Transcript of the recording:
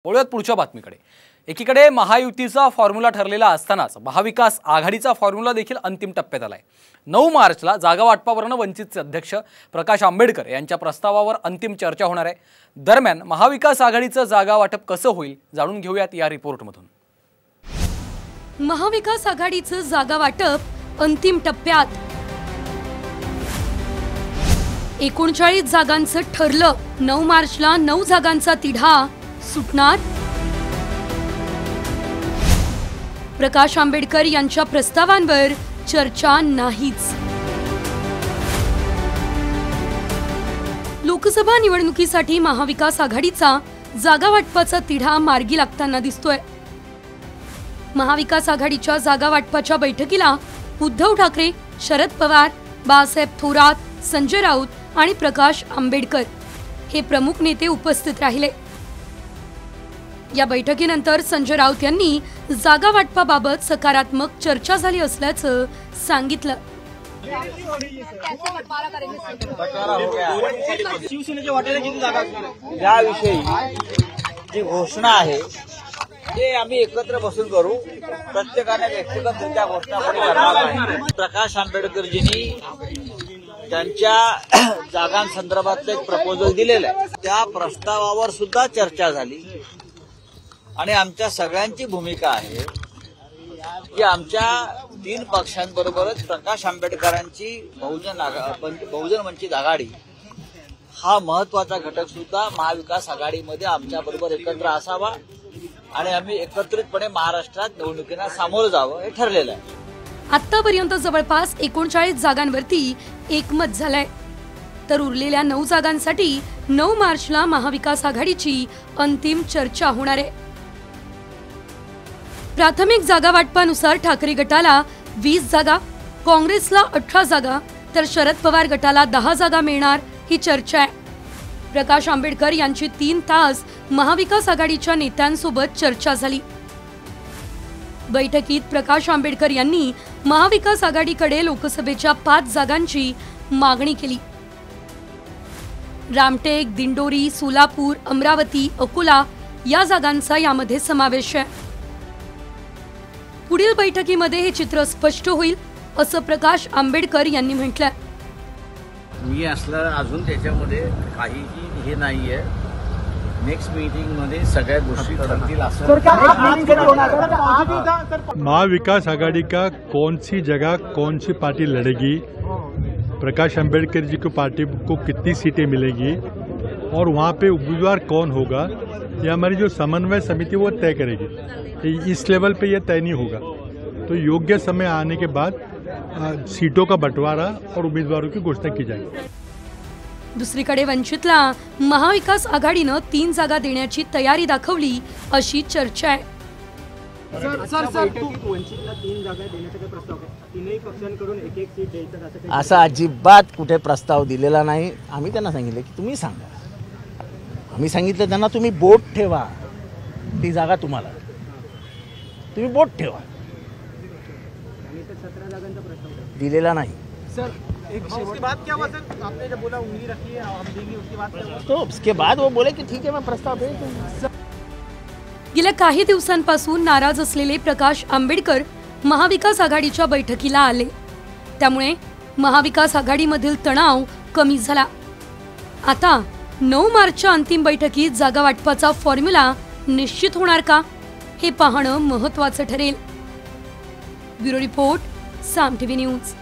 वळूयात पुढच्या बातमीकडे। एकीकडे महायुतीचा फॉर्म्युला ठरलेला असतानाच महाविकास आघाडीचा फॉर्म्युला देखील अंतिम टप्प्यात आलाय। 9 मार्चला जागा वाटपावरून वंचितचे अध्यक्ष प्रकाश आंबेडकर यांच्या प्रस्तावावर अंतिम चर्चा होणार आहे। दरम्यान महाविकास आघाडीचं जागा वाटप कसं होईल जाणून घेऊयात या रिपोर्टमधून। महाविकास आघाडीचं जागा वाटप अंतिम टप्प्यात। 39 जागांचं ठरलं। 9 मार्चला 9 जागांचा तिढा सुटणार। प्रकाश आंबेडकर यांच्या प्रस्तावांवर चर्चा नाहीच। लोकसभा निवडणुकीसाठी महाविकास आघाडीचा जागा वाटपाचा तिढा मार्गी लागताना दिसतोय। महाविकास आघाडीच्या जागा वाटपाच्या बैठकीला उद्धव ठाकरे, शरद पवार, बाळासाहेब थोरात, संजय राऊत आणि प्रकाश आंबेडकर हे प्रमुख नेते उपस्थित राहिले। या बैठकीनंतर संजय राऊत यांनी जागा वाटपाबाबत सकारात्मक चर्चा झाली असल्याचं सांगितलं। याविषयी जी घोषणा आहे ते आम्ही एकत्र बसून करू। प्रत्येकाने व्यक्तिगतरित्या घोषणा करणार नाही। प्रकाश आंबेडकरजींनी त्यांच्या जागांसंदर्भातलं एक प्रपोजल दिलेलं आहे, त्या प्रस्तावावर सुद्धा चर्चा झाली आणि आमच्या सगळ्यांची भूमिका आहे की आमच्या 3 पक्षांबरोबरच प्रकाश आंबेडकरांची बहुजन वंचित आघाडी हा महत्वाचा घटक सुद्धा महाविकास आघाडीमध्ये आमच्याबरोबर एकत्र असावा आणि आम्ही एकत्रितपणे महाराष्ट्रात निवडणुकीला सामोरं जावं हे ठरलेलं आहे। आतापर्यंत जवळपास 39 जागांवरती एकमत झालंय, तर उरलेल्या 9 जागांसाठी 9 मार्चला महाविकास आघाडीची अंतिम चर्चा होणार आहे। प्राथमिक जागा वाटपानुसार ठाकरे गटाला 20 जागा, काँग्रेसला 18 जागा तर शरद पवार गटाला 10 जागा मिळणार ही चर्चा आहे। प्रकाश आंबेडकर यांची 3 तास महाविकास आघाडीच्या नेत्यांसोबत चर्चा झाली। बैठकीत प्रकाश आंबेडकर यांनी महाविकास आघाडीकडे लोकसभेच्या 5 जागांची मागणी केली। रामटेक, दिंडोरी, सोलापूर, अमरावती, अकोला या जागांचा यामध्ये समावेश आहे। पुढील बैठकीमध्ये हे चित्र स्पष्ट होईल असं प्रकाश आंबेडकर यांनी म्हटलंय। मी असलं अजून त्याच्यामध्ये काहीही हे नाहीये। नेक्स्ट मीटिंग मध्ये सगळ्या गोष्टी ठरतील असं। महाविकास आघाड़ी का कौन सी जगह कौन सी पार्टी लड़ेगी, प्रकाश आंबेडकर जी को पार्टी को कितनी सीटें मिलेगी और वहाँ पे उम्मीदवार कौन होगा, ये हमारी जो समन्वय समिति वो तय करेगी। इस लेवल पे ये तय नहीं होगा, तो योग्य समय आने के बाद सीटों का बंटवारा और उम्मीदवारों की घोषणा की जाएगी। दुसरीकडे वंचितला महाविकास आघाडीनं 3 जागा देण्याची तयारी दाखवली अशी चर्चा आहे। असा अजिबात कुठे प्रस्ताव दिलेला नाही। आम्ही त्यांना सांगितलं की तुम्ही सांगा। आम्ही सांगितलं त्यांना तुम्ही बोट ठेवा, ती जागा तुम्हाला, तुम्ही बोट ठेवा। दिलेला नाही सर। उसके बाद क्या हुआ सर? आपने जब बोला उंगली रखी है हम देंगे, उसके बाद क्या हुआ? तो उसके बाद वो बोले कि ठीक है मैं प्रस्ताव भेज दूंगा। गेल्या काही दिवसांपासून नाराज असलेले प्रकाश आंबेडकर महाविकास आघाडीच्या बैठकीला आले, त्यामुळे महाविकास आघाडीमधील तणाव कमी झाला। आता 9 मार्चच्या अंतिम बैठकीत जागा वाटपाचा फॉर्म्युला निश्चित होणार का हे पाहणं महत्त्वाचं ठरेल। ब्युरो रिपोर्ट, साम टीव्ही न्यूज।